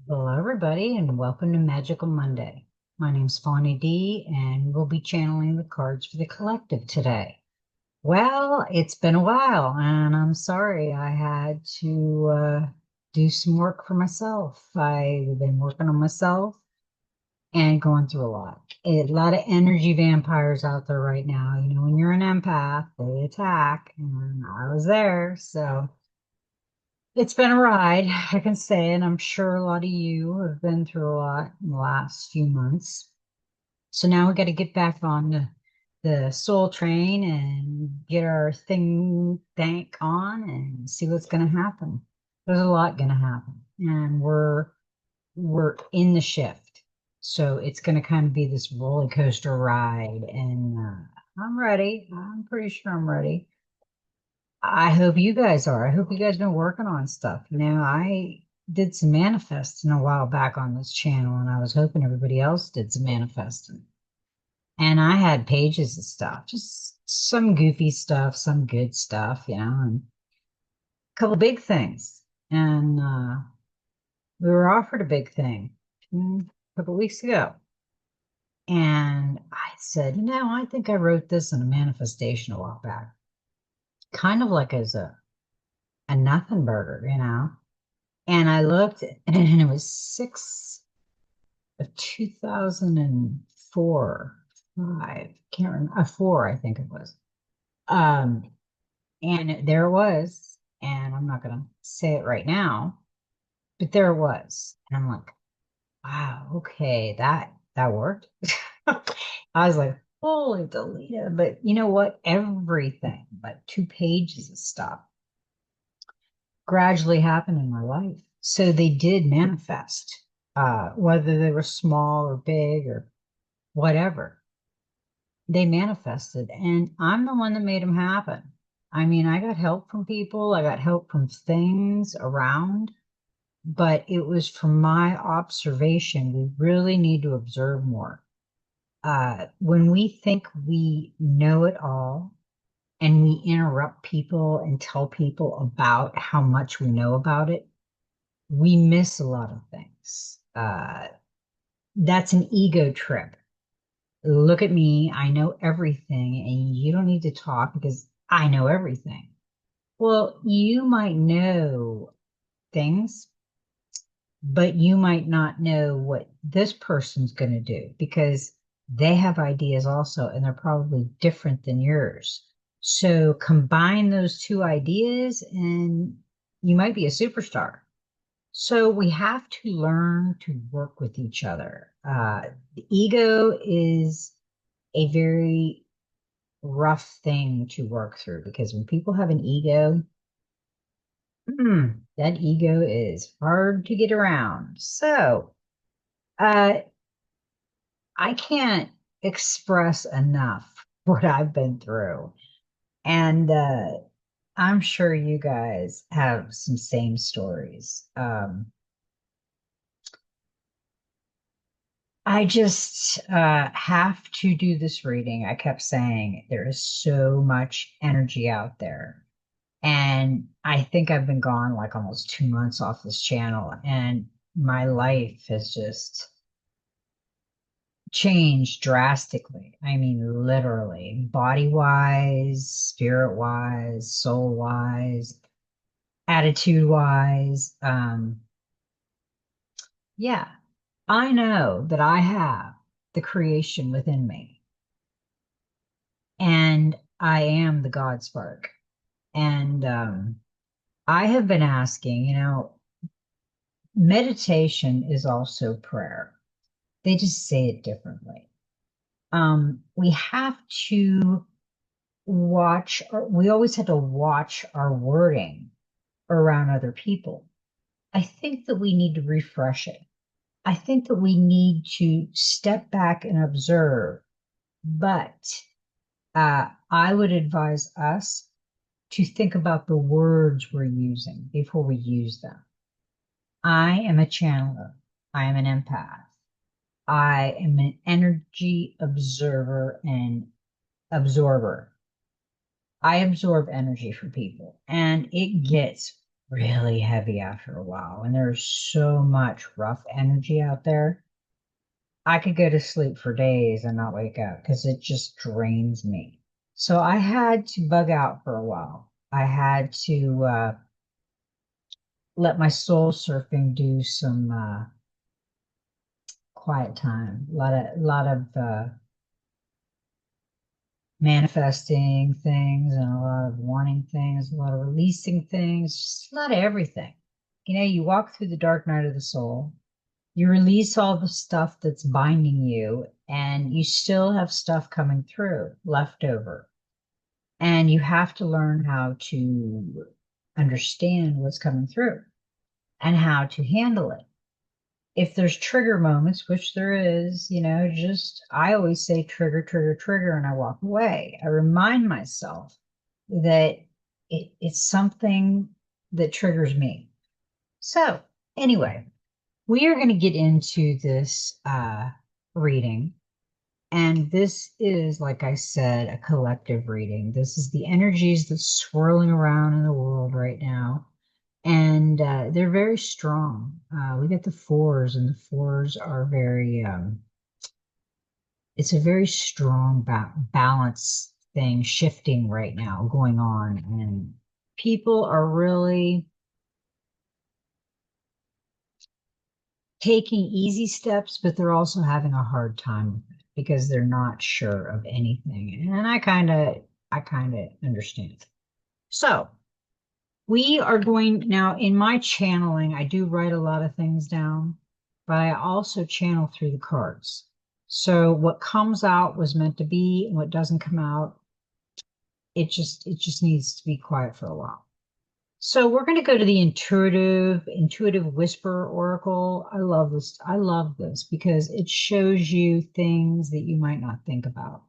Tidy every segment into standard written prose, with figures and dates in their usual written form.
Hello, everybody, and welcome to Magical Monday. My name's Fawny D, and we'll be channeling the cards for the collective today. Well, it's been a while, and I'm sorry I had to do some work for myself. I've been working on myself and going through a lot. A lot of energy vampires out there right now. You know, when you're an empath, they attack, and I was there, so. It's been a ride, I can say, and I'm sure a lot of you have been through a lot in the last few months. So now we got to get back on the soul train and get our thing tank on and see what's going to happen. There's a lot going to happen, and we're in the shift. So it's going to kind of be this roller coaster ride, and I'm ready. I'm pretty sure I'm ready. I hope you guys are. I hope you guys been working on stuff. You know, I did some manifesting a while back on this channel, and I was hoping everybody else did some manifesting. And I had pages of stuff, just some goofy stuff, some good stuff, you know, and a couple big things. And we were offered a big thing a couple weeks ago. And I said, you know, I think I wrote this in a manifestation a while back, kind of like as a nothing burger, you know. And I looked and it was 6 of 2004, 5, can't remember, 4, I think it was. Um, and there it was, and I'm not gonna say it right now, but there it was. And I'm like, wow, okay, that worked. I was like, holy Delita. But you know what? Everything, like 2 pages of stuff, gradually happened in my life. So they did manifest, whether they were small or big or whatever. They manifested, and I'm the one that made them happen. I mean, I got help from people, I got help from things around, but it was from my observation. We really need to observe more. When we think we know it all and we interrupt people and tell people about how much we know about it, we miss a lot of things. That's an ego trip. Look at me, I know everything, and you don't need to talk because I know everything. Well, you might know things, but you might not know what this person's going to do because they have ideas also, and they're probably different than yours. So combine those two ideas, and you might be a superstar. So we have to learn to work with each other. The ego is a very rough thing to work through because when people have an ego, that ego is hard to get around. So uh, I can't express enough what I've been through. And I'm sure you guys have some same stories. I just have to do this reading. I kept saying there is so much energy out there. And I think I've been gone like almost 2 months off this channel, and my life has just changed drastically. I mean, literally, body wise, spirit wise, soul wise, attitude wise. Yeah, I know that I have the creation within me, and I am the God spark. And I have been asking, you know, meditation is also prayer. They just say it differently. We have to watch, we always had to watch our wording around other people. I think that we need to refresh it. I think that we need to step back and observe, but I would advise us to think about the words we're using before we use them. I am a channeler. I am an empath. I am an energy observer and absorber. I absorb energy from people, and it gets really heavy after a while. And there's so much rough energy out there. I could go to sleep for days and not wake up because it just drains me. So I had to bug out for a while. I had to let my soul surfing do some quiet time. A lot of manifesting things and a lot of wanting things, a lot of releasing things, just a lot of everything. You know, you walk through the dark night of the soul, you release all the stuff that's binding you, and you still have stuff coming through left over. And you have to learn how to understand what's coming through and how to handle it. If there's trigger moments, which there is, you know, just I always say trigger, trigger, trigger, and I walk away. I remind myself that it's something that triggers me. So, anyway, we are going to get into this reading. And this is, like I said, a collective reading. This is the energies that's swirling around in the world right now, and they're very strong. We get the fours, and the fours are very, it's a very strong balance thing shifting right now going on. And people are really taking easy steps, but they're also having a hard time with it because they're not sure of anything. And I kind of understand. So, we are going now in my channeling. I do write a lot of things down, but I also channel through the cards. So what comes out was meant to be, and what doesn't come out, it just needs to be quiet for a while. So we're going to go to the intuitive whisper oracle. I love this. I love this because it shows you things that you might not think about.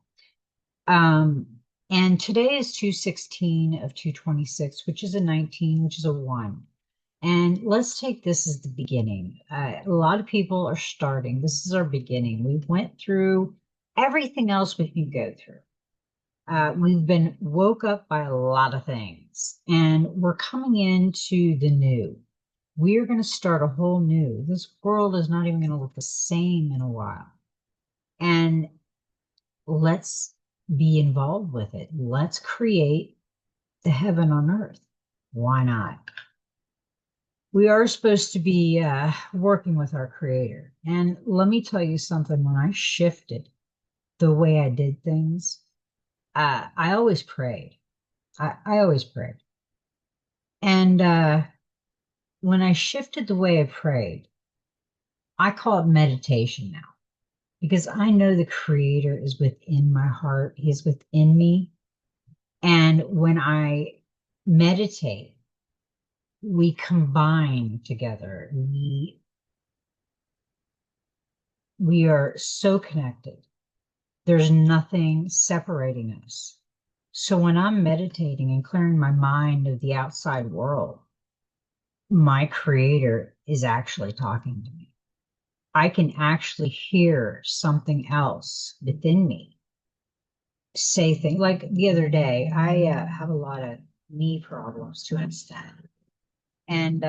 Um, and today is 216 of 226, which is a 19, which is a 1. And let's take this as the beginning. A lot of people are starting. This is our beginning. We went through everything else we can go through. We've been woke up by a lot of things, and we're coming into the new. We're going to start a whole new. This world is not even going to look the same in a while. And let's be involved with it. Let's create the heaven on earth. Why not? We are supposed to be working with our creator. And let me tell you something, when I shifted the way I did things, I always prayed. I always prayed. And when I shifted the way I prayed, I call it meditation now because I know the creator is within my heart. He's within me. And when I meditate, we combine together. We are so connected. There's nothing separating us. So when I'm meditating and clearing my mind of the outside world, my creator is actually talking to me. I can actually hear something else within me say things. Like the other day, I have a lot of knee problems to an extent. And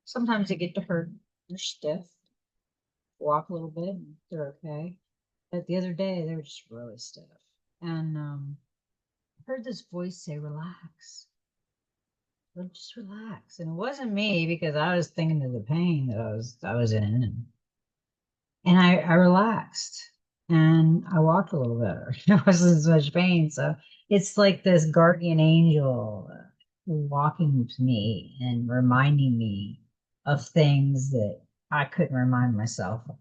sometimes they get to hurt. They're stiff, walk a little bit, and they're okay. But the other day, they were just really stiff. And I heard this voice say, relax. Just relax. And it wasn't me because I was thinking of the pain that I was in. And I relaxed and I walked a little better. It wasn't as much pain. So it's like this guardian angel walking with me and reminding me of things that I couldn't remind myself of.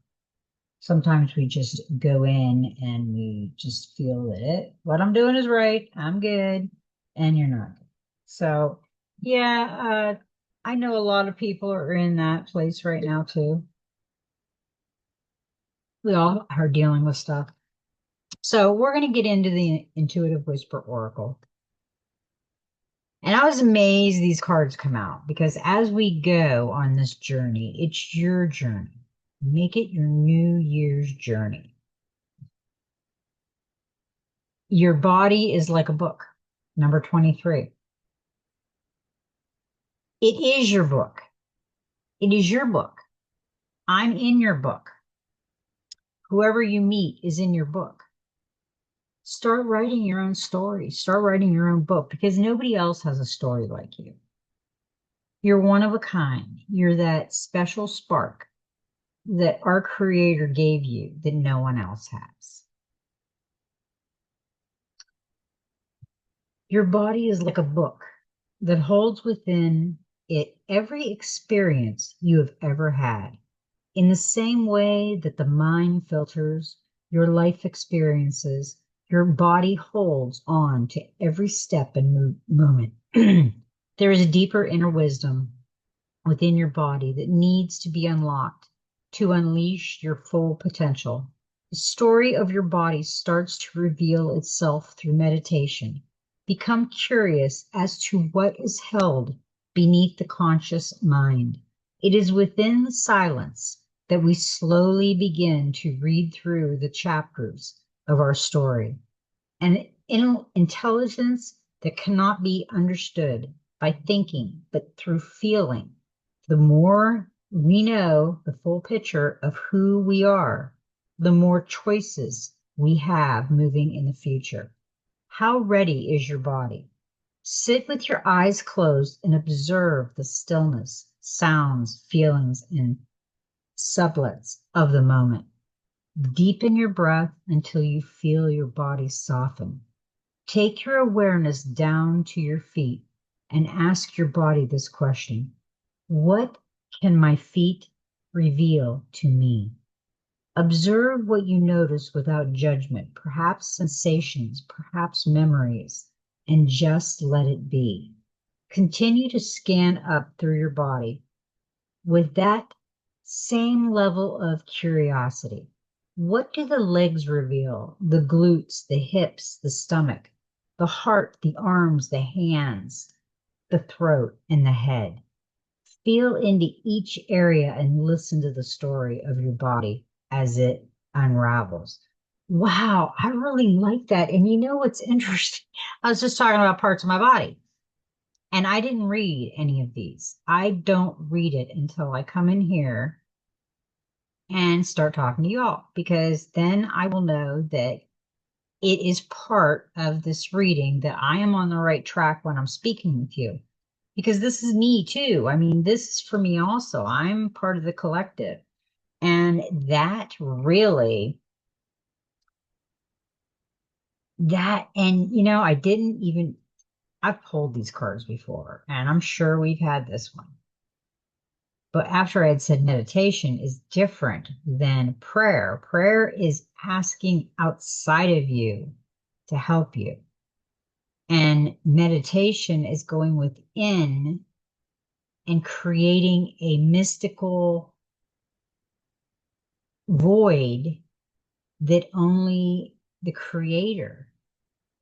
Sometimes we just go in and we just feel that what I'm doing is right. I'm good. And you're not good. So yeah, I know a lot of people are in that place right now too. We all are dealing with stuff. So we're going to get into the Intuitive Whisper Oracle. And I was amazed these cards come out because as we go on this journey, it's your journey. Make it your New Year's journey. Your body is like a book, number 23. It is your book. It is your book. I'm in your book. Whoever you meet is in your book. Start writing your own story. Start writing your own book because nobody else has a story like you. You're one of a kind. You're that special spark that our Creator gave you that no one else has. Your body is like a book that holds within it every experience you have ever had. In the same way that the mind filters your life experiences, your body holds on to every step and moment. There is a deeper inner wisdom within your body that needs to be unlocked to unleash your full potential. The story of your body starts to reveal itself through meditation. Become curious as to what is held beneath the conscious mind. It is within the silence that we slowly begin to read through the chapters of our story. An intelligence that cannot be understood by thinking, but through feeling. The more we know the full picture of who we are, the more choices we have moving in the future. How ready is your body? Sit with your eyes closed and observe the stillness, sounds, feelings, and sublets of the moment. Deepen your breath until you feel your body soften. Take your awareness down to your feet and ask your body this question: what can my feet reveal to me? Observe what you notice without judgment, perhaps sensations, perhaps memories, and just let it be. Continue to scan up through your body with that same level of curiosity. What do the legs reveal? The glutes, the hips, the stomach, the heart, the arms, the hands, the throat, and the head. Feel into each area and listen to the story of your body as it unravels. Wow, I really like that. And you know what's interesting? I was just talking about parts of my body, and I didn't read any of these. I don't read it until I come in here and start talking to y'all, because then I will know that it is part of this reading, that I am on the right track when I'm speaking with you. Because this is me too. I mean, this is for me also. I'm part of the collective. And that really, I didn't even, I've pulled these cards before, and I'm sure we've had this one. But after I had said meditation is different than prayer. Prayer is asking outside of you to help you. And meditation is going within and creating a mystical void that only the creator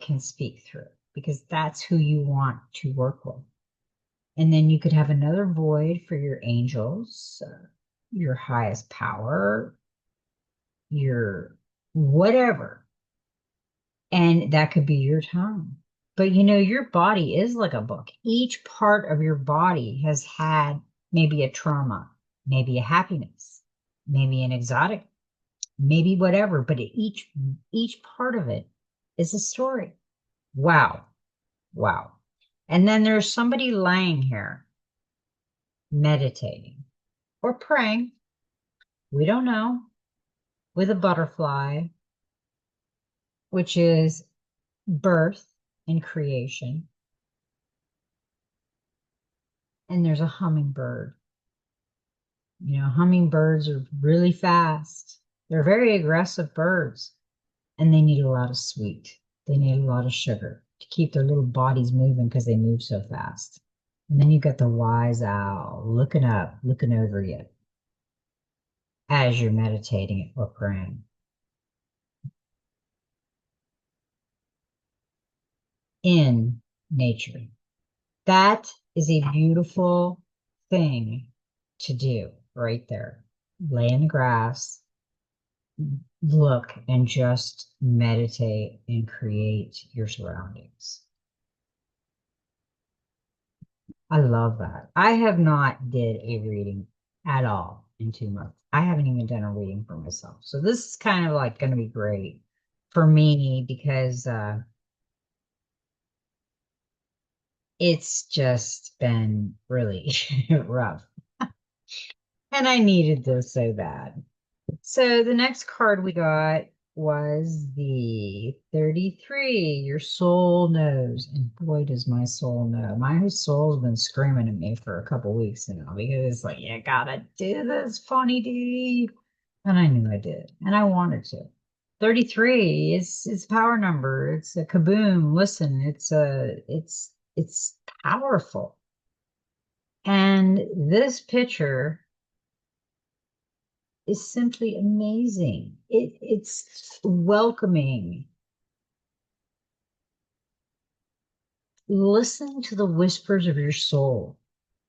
can speak through, because that's who you want to work with. And then you could have another void for your angels, your highest power, your whatever. And that could be your time. But your body is like a book. Each part of your body has had maybe a trauma, maybe a happiness, maybe an exotic, maybe whatever, but each part of it is a story. Wow. Wow. And then there's somebody lying here meditating or praying, we don't know, with a butterfly, which is birth and creation. And there's a hummingbird. Hummingbirds are really fast. They're very aggressive birds, and they need a lot of sweet. They need a lot of sugar to keep their little bodies moving because they move so fast. And then you've got the wise owl looking up, looking over you as you're meditating or praying. In nature. That is a beautiful thing to do right there. Lay in the grass, look, and just meditate and create your surroundings. I love that. I have not did a reading at all in 2 months. I haven't even done a reading for myself. So this is kind of like going to be great for me because it's just been really rough. And I needed this so bad. So the next card we got was the 33. Your soul knows. And boy, does my soul know. My soul's been screaming at me for a couple weeks now because it's like, you gotta do this, Funny D. And I knew I did. And I wanted to. 33 is it's a power number. It's a kaboom. Listen, it's powerful. And this picture is simply amazing. It's welcoming. Listen to the whispers of your soul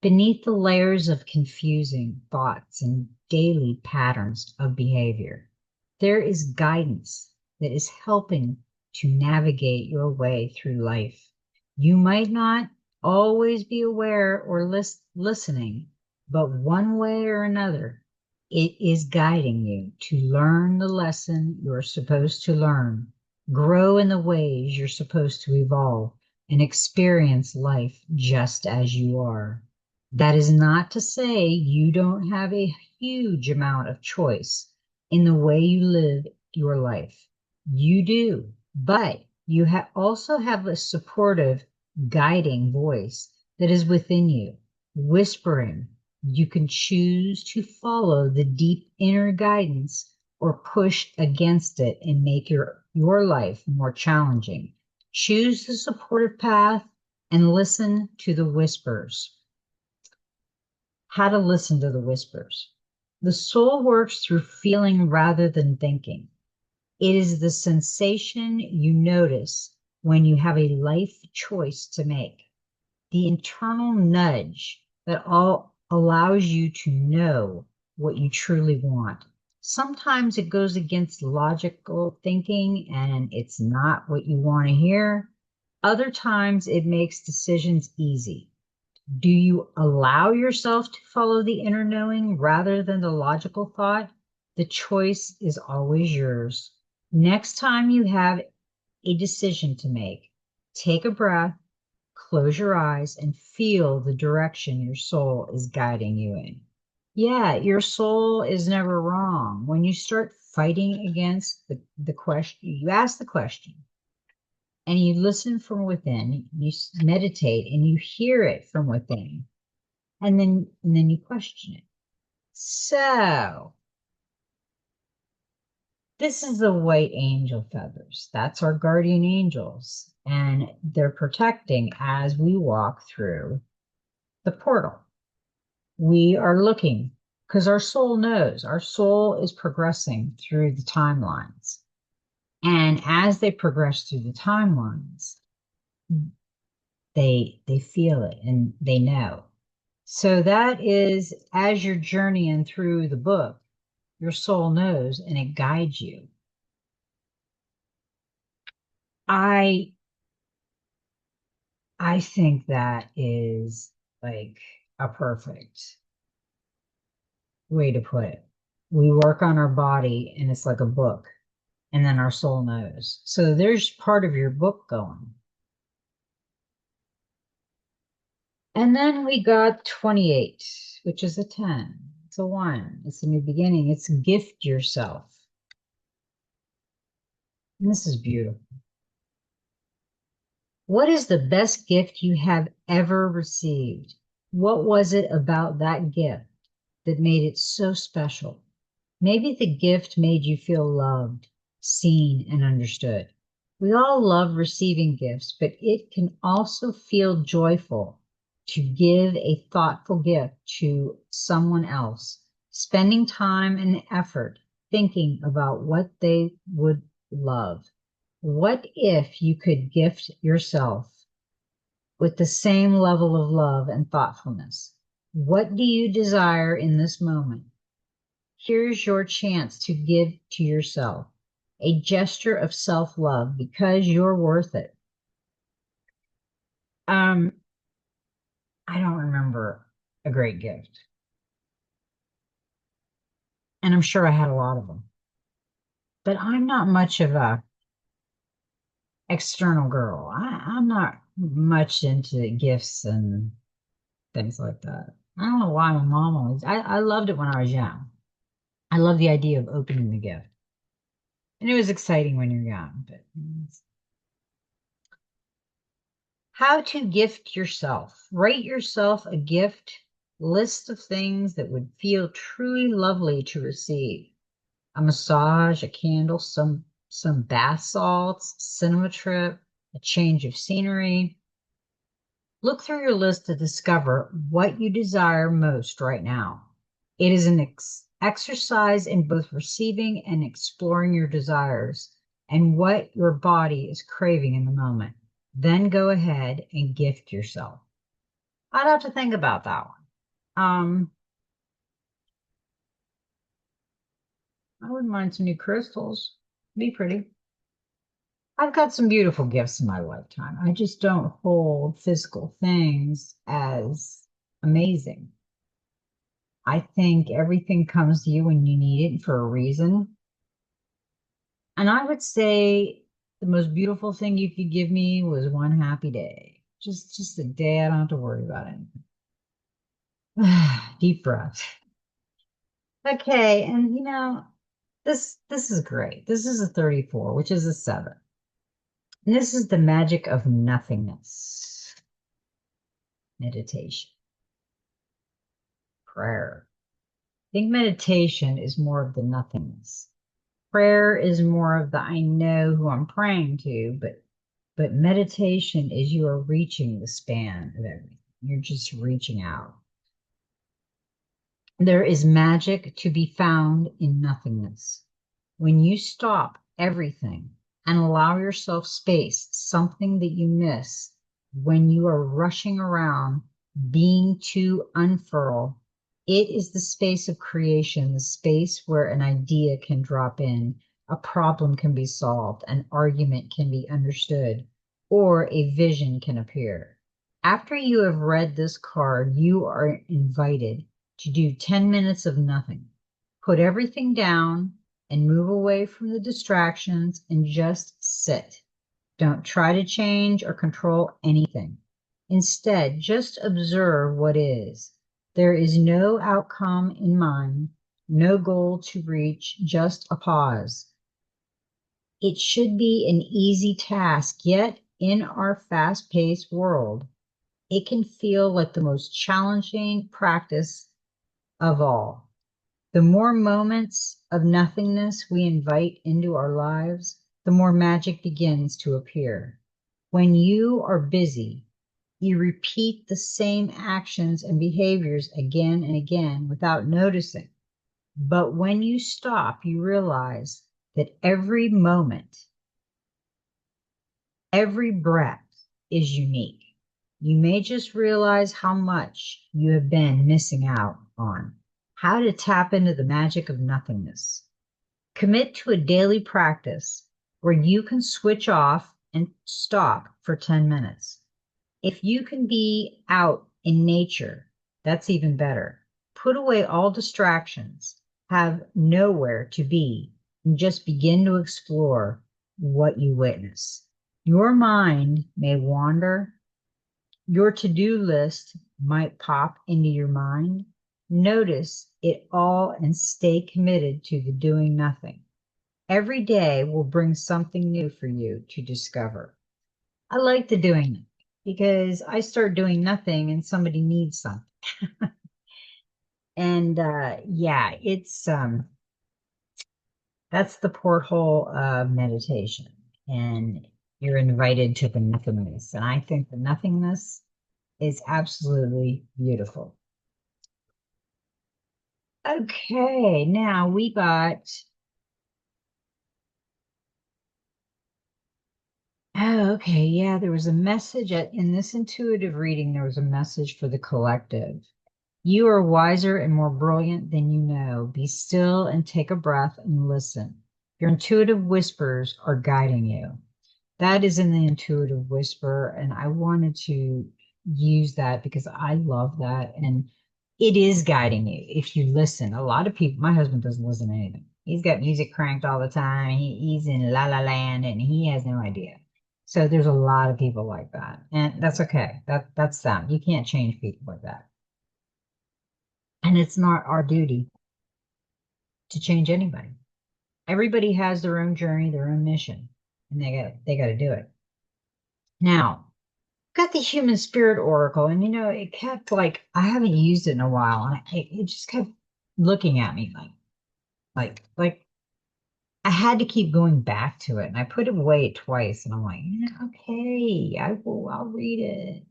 beneath the layers of confusing thoughts and daily patterns of behavior. There is guidance that is helping to navigate your way through life. You might not always be aware or listening, but one way or another, it is guiding you to learn the lesson you're supposed to learn, grow in the ways you're supposed to evolve, and experience life just as you are. That is not to say you don't have a huge amount of choice in the way you live your life. You do, but you also have a supportive, guiding voice that is within you, whispering. You can choose to follow the deep inner guidance or push against it and make your life more challenging. Choose the supportive path and listen to the whispers. How to listen to the whispers. The soul works through feeling rather than thinking. It is the sensation you notice when you have a life choice to make, the internal nudge that all allows you to know what you truly want. Sometimes it goes against logical thinking and it's not what you want to hear. Other times it makes decisions easy. Do you allow yourself to follow the inner knowing rather than the logical thought? The choice is always yours. Next time you have a decision to make, take a breath, close your eyes, and feel the direction your soul is guiding you in. Yeah, your soul is never wrong. When you start fighting against the question, you ask the question and you listen from within, you meditate and you hear it from within, and then you question it. So this is the white angel feathers. That's our guardian angels, and they're protecting as we walk through the portal. We are looking because our soul knows our soul is progressing through the timelines. And as they progress through the timelines, they feel it and they know. So that is as you're journeying through the book, your soul knows and it guides you. I I think that is like a perfect way to put it. We work on our body and it's like a book, and then our soul knows. So there's part of your book going. And then we got 28, which is a 10. It's a 1. It's a new beginning. It's gift yourself. And this is beautiful. What is the best gift you have ever received? What was it about that gift that made it so special? Maybe the gift made you feel loved, seen, and understood. We all love receiving gifts, but it can also feel joyful to give a thoughtful gift to someone else, spending time and effort thinking about what they would love. What if you could gift yourself with the same level of love and thoughtfulness? What do you desire in this moment? Here's your chance to give to yourself a gesture of self-love because you're worth it. Um, I don't remember a great gift. And I'm sure I had a lot of them. But I'm not much of a external girl. I'm not much into gifts and things like that. I don't know why my mom always, I loved it when I was young. I love the idea of opening the gift. And it was exciting when you're young, but how to gift yourself. Write yourself a gift list of things that would feel truly lovely to receive. A massage, a candle, some bath salts, cinema trip, a change of scenery. Look through your list to discover what you desire most right now. It is an exercise in both receiving and exploring your desires and what your body is craving in the moment. Then go ahead and gift yourself. I'd have to think about that one. I wouldn't mind some new crystals. Be pretty. I've got some beautiful gifts in my lifetime. I just don't hold physical things as amazing. I think everything comes to you when you need it for a reason. And I would say the most beautiful thing you could give me was one happy day. Just a day I don't have to worry about anything. Deep breath. Okay, and this is great. This is a 34, which is a 7. And this is the magic of nothingness. Meditation. Prayer. I think meditation is more of the nothingness. Prayer is more of the I know who I'm praying to, but meditation is you are reaching the span of everything. You're just reaching out. There is magic to be found in nothingness. When you stop everything and allow yourself space, something that you miss when you are rushing around being too unfurl, it is the space of creation, the space where an idea can drop in, a problem can be solved, an argument can be understood, or a vision can appear. After you have read this card, you are invited to do 10 minutes of nothing. Put everything down and move away from the distractions and just sit. Don't try to change or control anything. Instead, just observe what is. There is no outcome in mind, no goal to reach, just a pause. It should be an easy task, yet in our fast-paced world, it can feel like the most challenging practice of all. The more moments of nothingness we invite into our lives, the more magic begins to appear. When you are busy, you repeat the same actions and behaviors again and again without noticing. But when you stop, you realize that every moment, every breath is unique. You may just realize how much you have been missing out on. How to tap into the magic of nothingness. Commit to a daily practice where you can switch off and stop for 10 minutes. If you can be out in nature, that's even better. Put away all distractions, have nowhere to be, and just begin to explore what you witness. Your mind may wander. Your to-do list might pop into your mind. Notice it all and stay committed to the doing nothing. Every day will bring something new for you to discover. I like the doing nothing because I start doing nothing and somebody needs something. And yeah, it's that's the porthole of meditation. And you're invited to the nothingness. And I think the nothingness is absolutely beautiful. Okay, now we got, oh, okay, yeah, there was a message in this intuitive reading, there was a message for the collective. You are wiser and more brilliant than you know. Be still and take a breath and listen. Your intuitive whispers are guiding you. That is in the intuitive whisper, and I wanted to use that because I love that. And it is guiding you if you listen. A lot of people, my husband doesn't listen to anything. He's got music cranked all the time. He's in la la land and he has no idea. So there's a lot of people like that. And that's okay. That's them. You can't change people like that. And it's not our duty to change anybody. Everybody has their own journey, their own mission, and they got to do it. Now, got the human spirit oracle, and it kept like I haven't used it in a while, and it just kept looking at me like I had to keep going back to it, and I put it away twice, and I'm like, okay, I'll read it.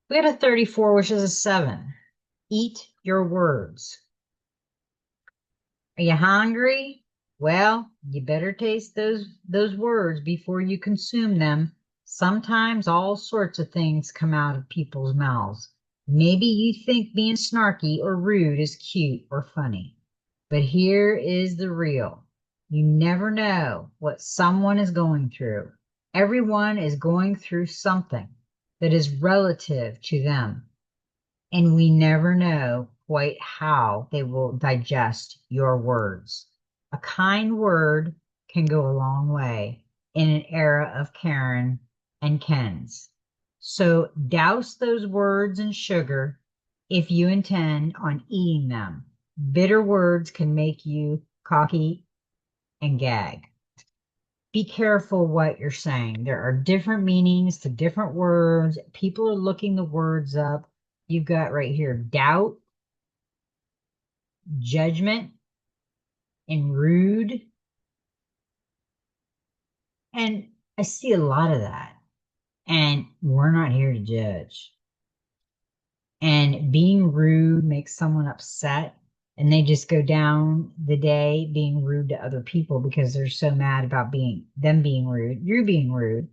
We got a 34, which is a 7. Eat your words. Are you hungry? Well, you better taste those words before you consume them. Sometimes all sorts of things come out of people's mouths. Maybe you think being snarky or rude is cute or funny. But here is the real. You never know what someone is going through. Everyone is going through something that is relative to them, and we never know quite how they will digest your words. A kind word can go a long way in an era of Karen and Kens. So douse those words in sugar if you intend on eating them. Bitter words can make you cocky and gag. Be careful what you're saying. There are different meanings to different words. People are looking the words up. You've got right here doubt, judgment, and rude. And I see a lot of that. And we're not here to judge. And being rude makes someone upset. And they just go down the day being rude to other people because they're so mad about them being rude. You're being rude.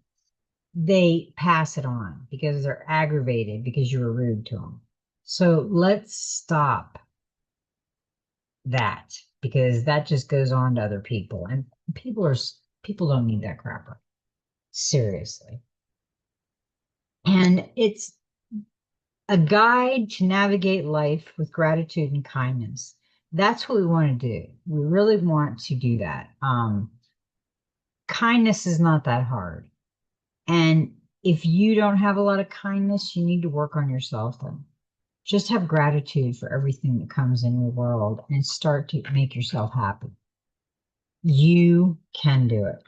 They pass it on because they're aggravated because you were rude to them. So let's stop that because that just goes on to other people, and people don't need that crap. Seriously. And it's a guide to navigate life with gratitude and kindness. That's what we want to do. We really want to do that. Kindness is not that hard. And if you don't have a lot of kindness, you need to work on yourself then. Just have gratitude for everything that comes in your world and start to make yourself happy. You can do it.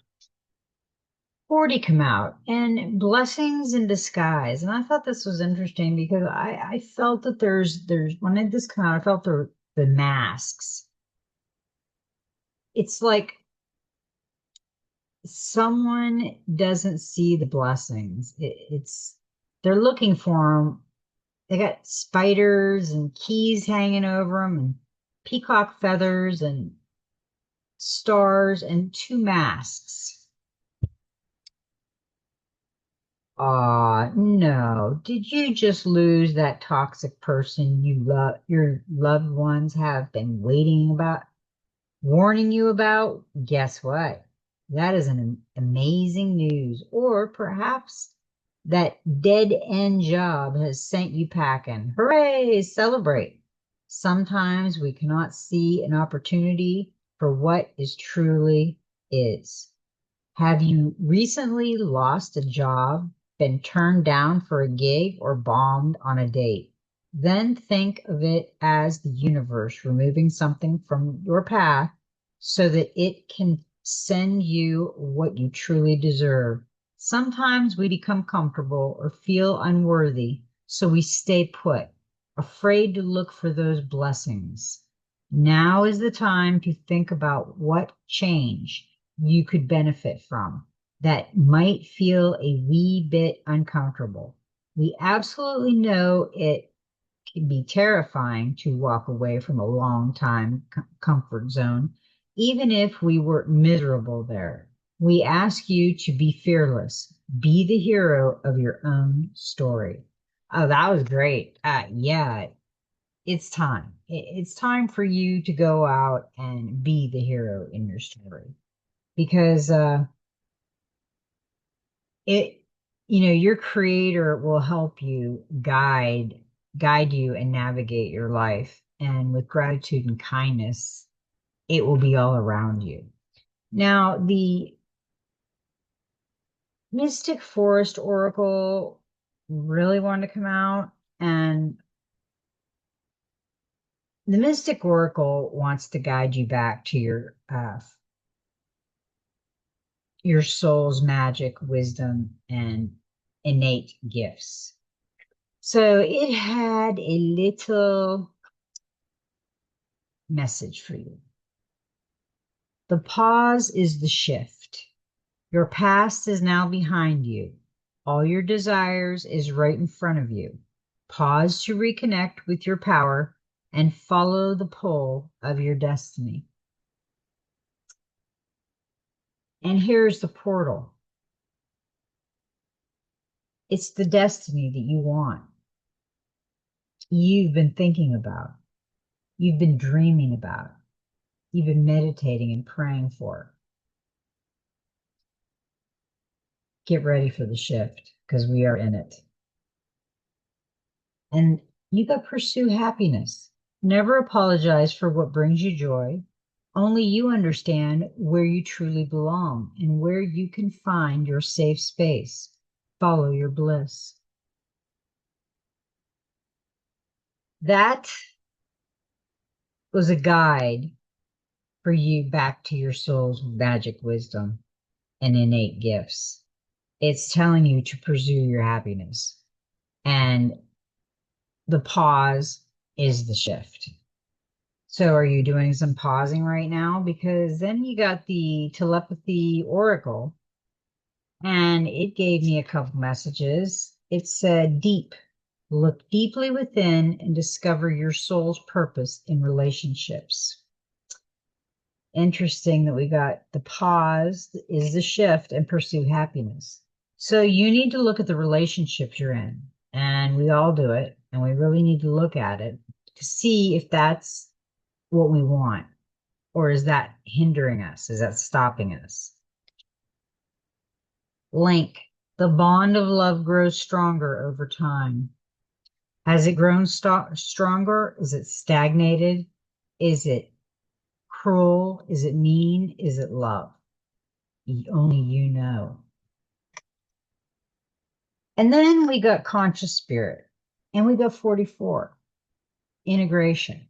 40 come out and blessings in disguise. And I thought this was interesting because I felt that there's when this come out, I felt the masks. It's like someone doesn't see the blessings. It's they're looking for them. They got spiders and keys hanging over them and peacock feathers and stars and 2 masks. No. Did you just lose that toxic person your loved ones have been warning you about? Guess what? That is an amazing news. Or perhaps that dead end job has sent you packing. Hooray! Celebrate. Sometimes we cannot see an opportunity for what is truly is. Have you recently lost a job, been turned down for a gig, or bombed on a date? Then think of it as the universe removing something from your path so that it can send you what you truly deserve. Sometimes we become comfortable or feel unworthy, so we stay put, afraid to look for those blessings. Now is the time to think about what change you could benefit from that might feel a wee bit uncomfortable. We absolutely know it can be terrifying to walk away from a long time comfort zone, even if we were miserable there. We ask you to be fearless, be the hero of your own story. Oh, that was great. Yeah, it's time. It's time for you to go out and be the hero in your story because it your creator will help you guide you and navigate your life. And with gratitude and kindness, it will be all around you. Now, the Mystic Forest Oracle really wanted to come out, and the Mystic Oracle wants to guide you back to your soul's magic, wisdom, and innate gifts. So it had a little message for you. The pause is the shift. Your past is now behind you. All your desires is right in front of you. Pause to reconnect with your power and follow the pull of your destiny. And here's the portal. It's the destiny that you want. You've been thinking about. You've been dreaming about. You've been meditating and praying for. Get ready for the shift because we are in it. And you got to pursue happiness. Never apologize for what brings you joy. Only you understand where you truly belong and where you can find your safe space. Follow your bliss. That was a guide for you back to your soul's magic wisdom and innate gifts. It's telling you to pursue your happiness. And the pause is the shift. So are you doing some pausing right now? Because then you got the telepathy oracle and it gave me a couple messages. It said, look deeply within and discover your soul's purpose in relationships. Interesting that we got the pause is the shift and pursue happiness. So you need to look at the relationships you're in, and we all do it, and we really need to look at it to see if that's what we want, or is that hindering us? Is that stopping us? Link, the bond of love grows stronger over time. Has it grown stronger? Is it stagnated? Is it cruel? Is it mean? Is it love? Only you know. And then we got conscious spirit, and we got 44, integration.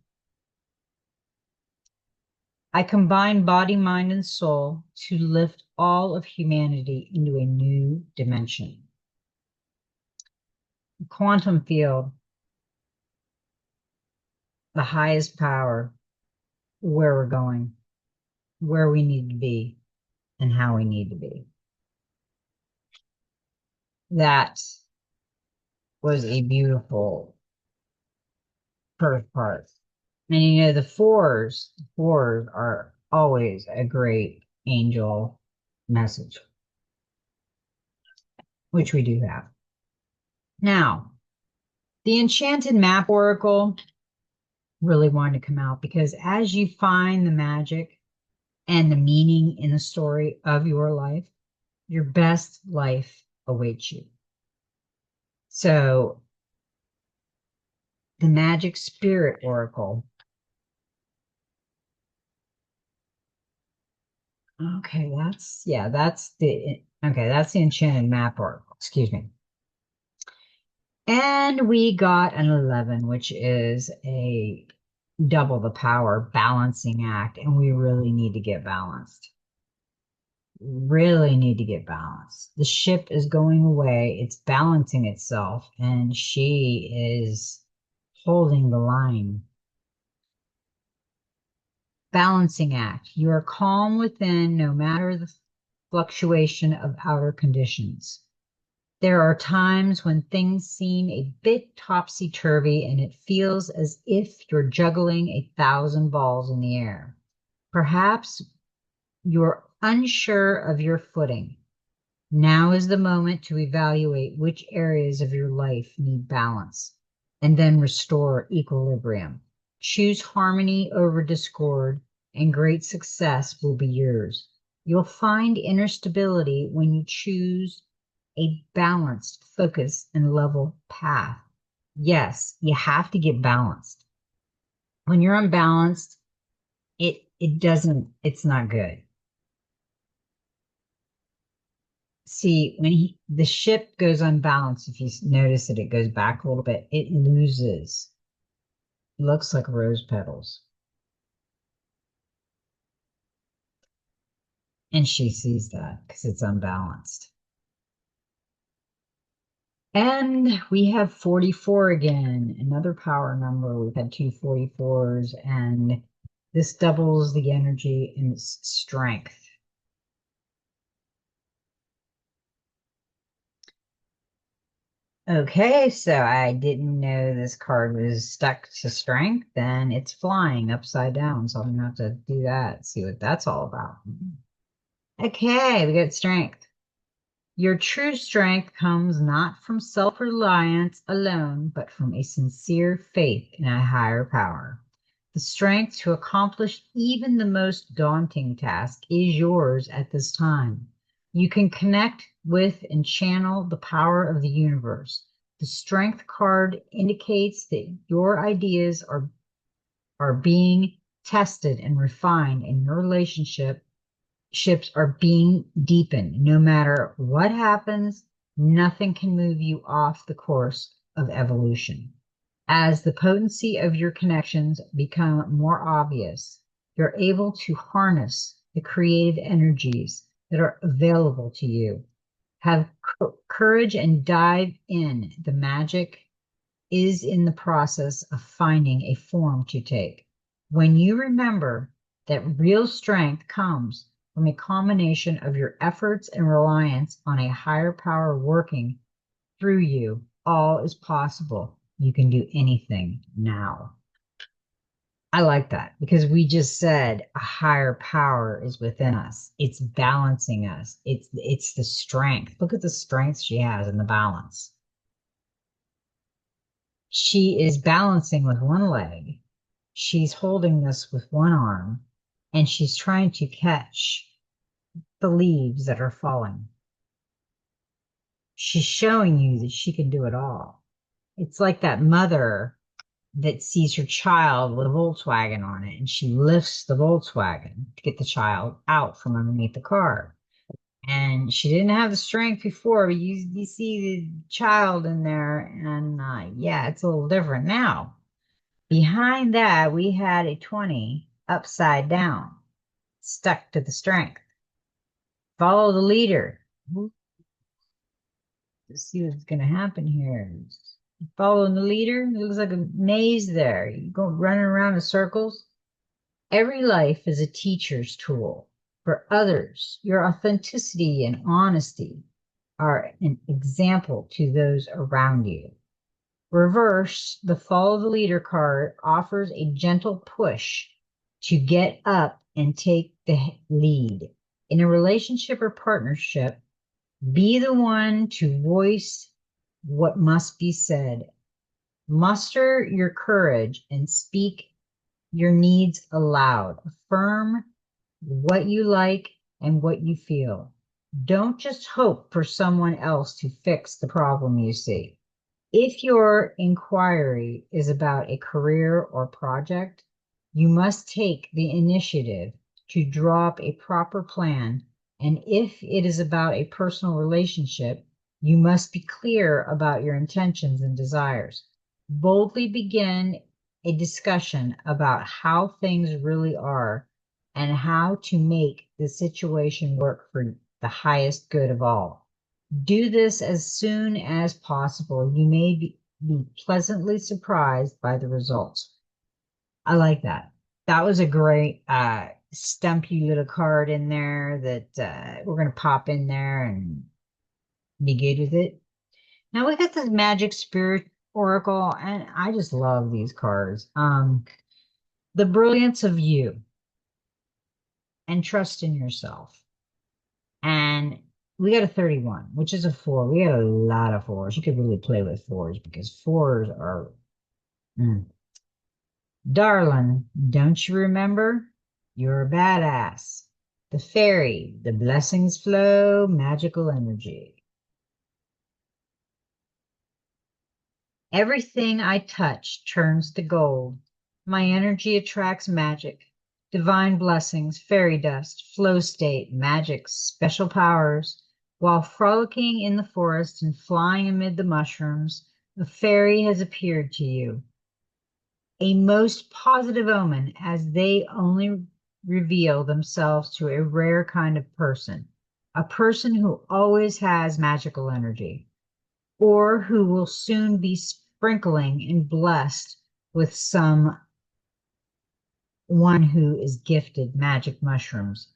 I combine body, mind, and soul to lift all of humanity into a new dimension. Quantum field, the highest power, where we're going, where we need to be, and how we need to be. That was a beautiful first part. And the fours are always a great angel message, which we do have. Now, the Enchanted Map Oracle really wanted to come out because as you find the magic and the meaning in the story of your life, your best life awaits you. So the Magic Spirit Oracle. Okay, that's the Enchanted Map Oracle. Excuse me. And we got an 11, which is a double the power balancing act. And we really need to get balanced. Really need to get balanced. The ship is going away. It's balancing itself. And she is holding the line. Balancing act. You are calm within no matter the fluctuation of outer conditions. There are times when things seem a bit topsy-turvy and it feels as if you're juggling 1,000 balls in the air. Perhaps you're unsure of your footing. Now is the moment to evaluate which areas of your life need balance and then restore equilibrium. Choose harmony over discord and great success will be yours. You'll find inner stability when you choose a balanced, focused, and level path. Yes, you have to get balanced. When you're unbalanced, it's not good. See, when the ship goes unbalanced, if you notice that it goes back a little bit, it loses. It looks like rose petals. And she sees that because it's unbalanced. And we have 44 again, another power number. We've had two 44s, and this doubles the energy and its strength. Okay, so I didn't know this card was stuck to strength, and it's flying upside down, so I'm gonna have to do that, see what that's all about. Okay, we got strength. Your true strength comes not from self-reliance alone, but from a sincere faith in a higher power. The strength to accomplish even the most daunting task is yours at this time. You can connect with and channel the power of the universe. The strength card indicates that your ideas are being tested and refined, and your relationships are being deepened. No matter what happens, nothing can move you off the course of evolution. As the potency of your connections become more obvious, you're able to harness the creative energies that are available to you. Have courage and dive in. The magic is in the process of finding a form to take. When you remember that real strength comes from a combination of your efforts and reliance on a higher power working through you, all is possible. You can do anything now. I like that because we just said a higher power is within us. It's balancing us. It's the strength. Look at the strength she has in the balance. She is balancing with one leg. She's holding this with one arm, and she's trying to catch the leaves that are falling. She's showing you that she can do it all. It's like that mother that sees her child with a Volkswagen on it, and she lifts the Volkswagen to get the child out from underneath the car. And she didn't have the strength before, but you see the child in there, and yeah, it's a little different now. Behind that, we had a 20 upside down, stuck to the strength. Follow the leader. Let's see what's going to happen here. Following the leader, it looks like a maze there. You go running around in circles. Every life is a teacher's tool. For others, your authenticity and honesty are an example to those around you. Reverse, the follow the leader card offers a gentle push to get up and take the lead. In a relationship or partnership, be the one to voice what must be said. Muster your courage and speak your needs aloud. Affirm what you like and what you feel. Don't just hope for someone else to fix the problem you see. If your inquiry is about a career or project, you must take the initiative to draw up a proper plan. And if it is about a personal relationship, you must be clear about your intentions and desires. Boldly begin a discussion about how things really are and how to make the situation work for the highest good of all. Do this as soon as possible. You may be pleasantly surprised by the results. I like that. That was a great stumpy little card in there that we're going to pop in there and be good with it. Now we got this Magic Spirit Oracle, and I just love these cards. The brilliance of you and trust in yourself. And we got a 31, which is a 4. We got a lot of 4s. You could really play with 4s because 4s are... Darling, don't you remember? You're a badass. The fairy, the blessings flow, magical energy. Everything I touch turns to gold. My energy attracts magic, divine blessings, fairy dust, flow state, magic, special powers. While frolicking in the forest and flying amid the mushrooms, a fairy has appeared to you. A most positive omen, as they only reveal themselves to a rare kind of person, a person who always has magical energy, or who will soon be sprinkling and blessed with some one who is gifted magic mushrooms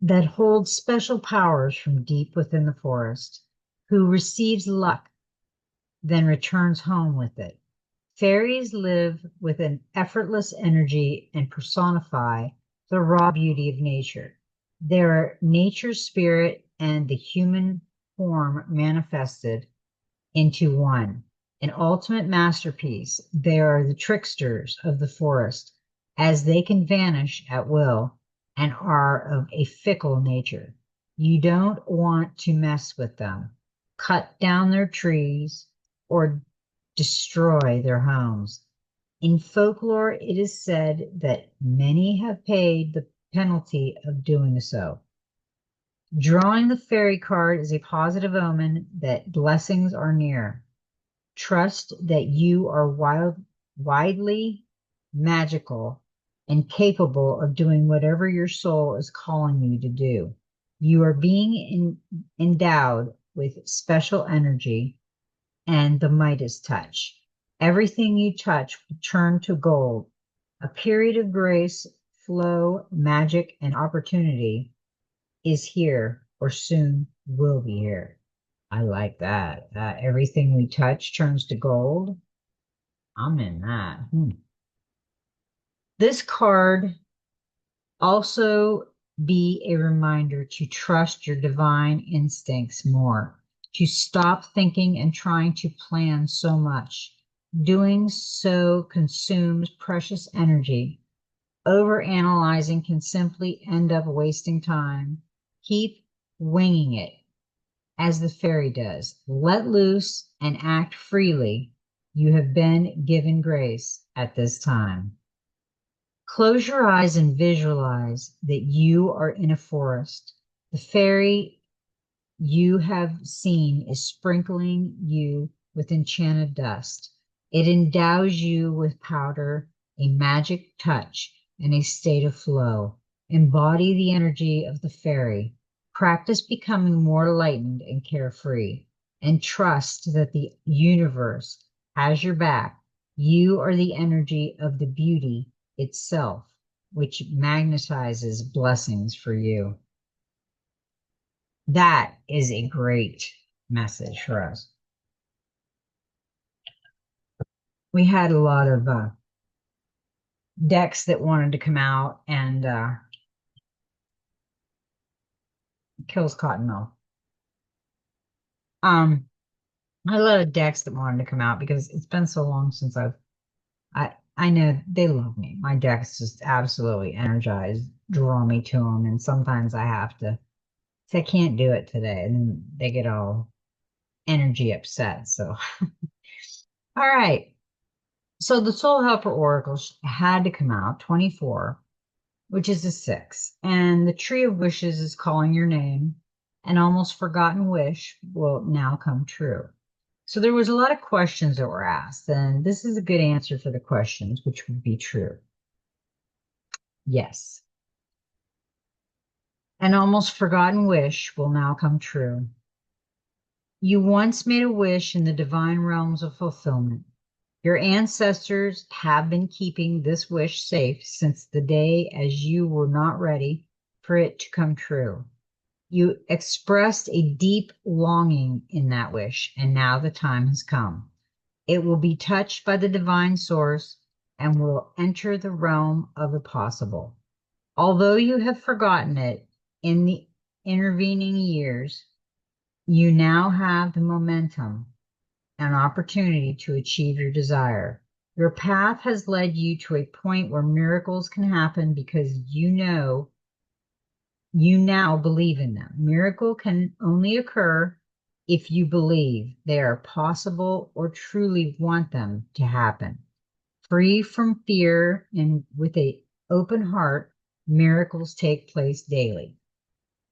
that hold special powers from deep within the forest, who receives luck, then returns home with it. Fairies live with an effortless energy and personify the raw beauty of nature. They are nature's spirit and the human form manifested into one, an ultimate masterpiece. They are the tricksters of the forest, as they can vanish at will and are of a fickle nature. You don't want to mess with them, cut down their trees, or destroy their homes. In folklore, it is said that many have paid the penalty of doing so. Drawing the fairy card is a positive omen that blessings are near. Trust that you are widely magical and capable of doing whatever your soul is calling you to do. You are being endowed with special energy and the Midas touch. Everything you touch will turn to gold. A period of grace, flow, magic, and opportunity is here or soon will be here. I like that. Everything we touch turns to gold. I'm in that. This card also be a reminder to trust your divine instincts more, to stop thinking and trying to plan so much. Doing so consumes precious energy. Overanalyzing can simply end up wasting time. Keep winging it as the fairy does. Let loose and act freely. You have been given grace at this time. Close your eyes and visualize that you are in a forest. The fairy you have seen is sprinkling you with enchanted dust. It endows you with powder, a magic touch, and a state of flow. Embody the energy of the fairy. Practice becoming more lightened and carefree, and trust that the universe has your back. You are the energy of the beauty itself, which magnetizes blessings for you. That is a great message for us. We had a lot of decks that wanted to come out and kills Cottonmouth. A lot of decks that wanted to come out because it's been so long since I know they love me. My decks just absolutely energize, draw me to them, and sometimes I have to say I can't do it today, and they get all energy upset. So, all right. So the Soul Helper Oracle had to come out 24, which is a 6, and the Tree of Wishes is calling your name. An almost forgotten wish will now come true. So there was a lot of questions that were asked, and this is a good answer for the questions, which would be true. Yes. An almost forgotten wish will now come true. You once made a wish in the divine realms of fulfillment. Your ancestors have been keeping this wish safe since the day as you were not ready for it to come true. You expressed a deep longing in that wish, and now the time has come. It will be touched by the divine source and will enter the realm of the possible. Although you have forgotten it in the intervening years, you now have the momentum and opportunity to achieve your desire. Your path has led you to a point where miracles can happen because you now believe in them. Miracle can only occur if you believe they are possible or truly want them to happen. Free from fear and with an open heart, miracles take place daily.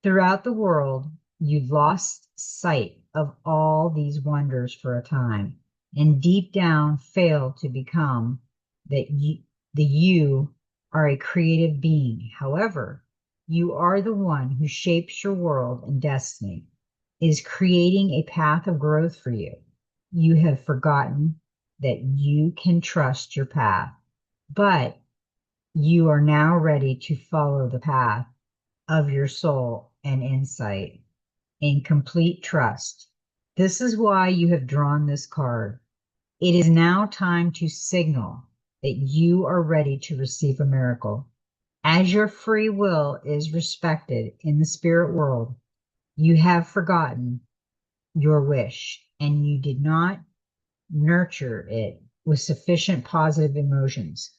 Throughout the world, you lost sight of all these wonders for a time, and deep down failed to become that you are a creative being. However, you are the one who shapes your world and destiny, is creating a path of growth for you. You have forgotten that you can trust your path, but you are now ready to follow the path of your soul and insight in complete trust. This is why you have drawn this card. It is now time to signal that you are ready to receive a miracle. As your free will is respected in the spirit world, you have forgotten your wish and you did not nurture it with sufficient positive emotions.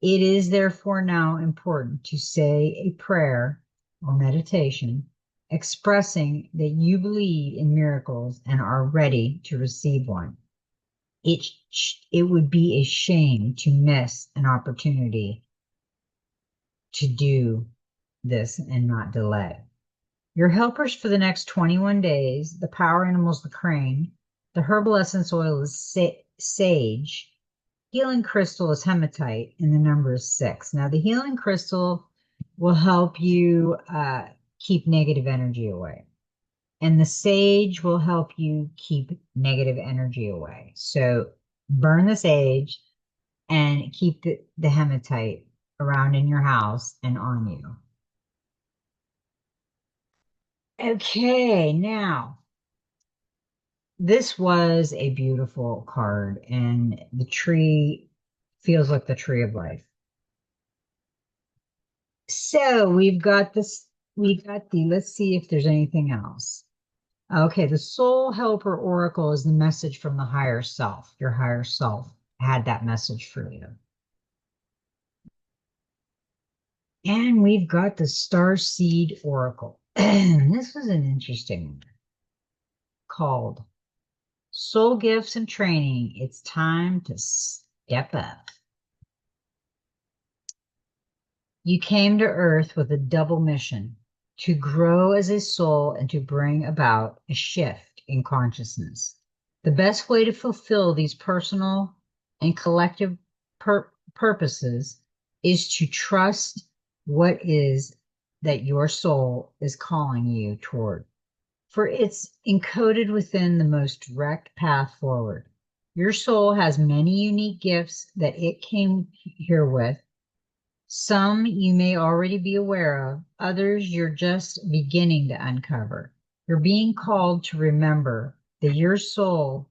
It is therefore now important to say a prayer or meditation expressing that you believe in miracles and are ready to receive one. It would be a shame to miss an opportunity to do this and not delay. Your helpers for the next 21 days, the power animal is the crane, the herbal essence oil is sage, healing crystal is hematite, and the number is 6. Now, the healing crystal will help you keep negative energy away, and the sage will help you keep negative energy away. So burn the sage and keep the hematite around in your house and on you. Okay, now this was a beautiful card, and the tree feels like the tree of life. So we've got this, let's see if there's anything else. Okay, the Soul Helper Oracle is the message from the higher self. Your higher self had that message for you. And we've got the Star Seed Oracle. This was an interesting one called Soul Gifts and Training. It's time to step up. You came to Earth with a double mission to grow as a soul and to bring about a shift in consciousness. The best way to fulfill these personal and collective purposes is to trust what is that your soul is calling you toward, for it's encoded within the most direct path forward. Your soul has many unique gifts that it came here with. Some you may already be aware of, others you're just beginning to uncover. You're being called to remember that your soul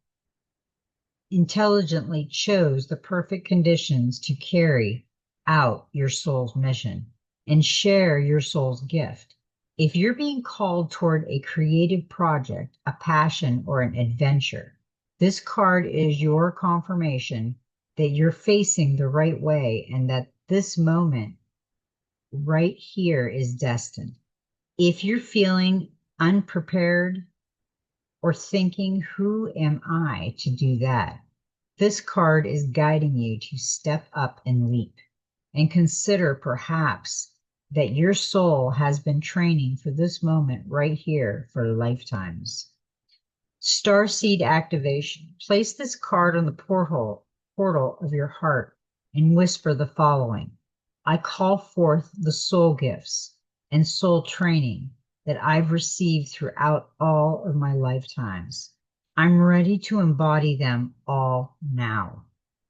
intelligently chose the perfect conditions to carry out your soul's mission and share your soul's gift. If you're being called toward a creative project, a passion, or an adventure, this card is your confirmation that you're facing the right way and that this moment right here is destined. If you're feeling unprepared or thinking, who am I to do that? This card is guiding you to step up and leap and consider perhaps that your soul has been training for this moment right here for lifetimes. Starseed activation. Place this card on the portal of your heart and whisper the following. I call forth the soul gifts and soul training that I've received throughout all of my lifetimes. I'm ready to embody them all now.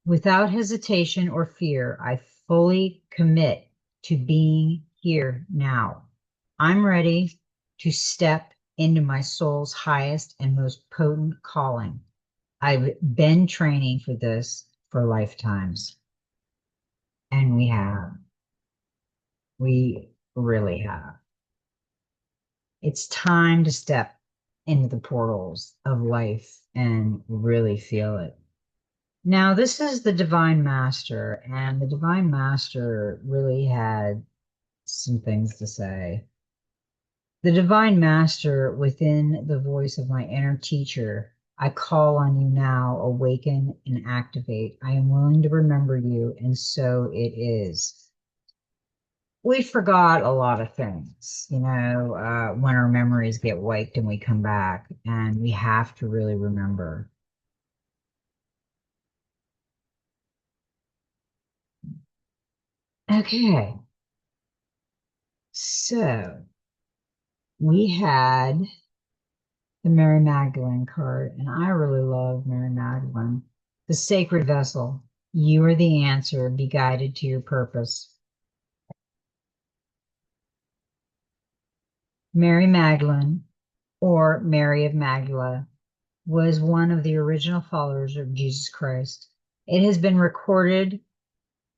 Without hesitation or fear, I fully commit to being here now. I'm ready to step into my soul's highest and most potent calling. I've been training for this for lifetimes. And we have. We really have. It's time to step into the portals of life and really feel it. Now, this is the Divine Master, and the Divine Master really had some things to say. The divine master within the voice of my inner teacher, I call on you now, awaken and activate. I am willing to remember you, and so it is. We forgot a lot of things, when our memories get wiped and we come back, and we have to really remember. Okay, so we had the Mary Magdalene card, and I really love Mary Magdalene. The sacred vessel. You are the answer. Be guided to your purpose. Mary Magdalene, or Mary of Magdala, was one of the original followers of Jesus Christ. It has been recorded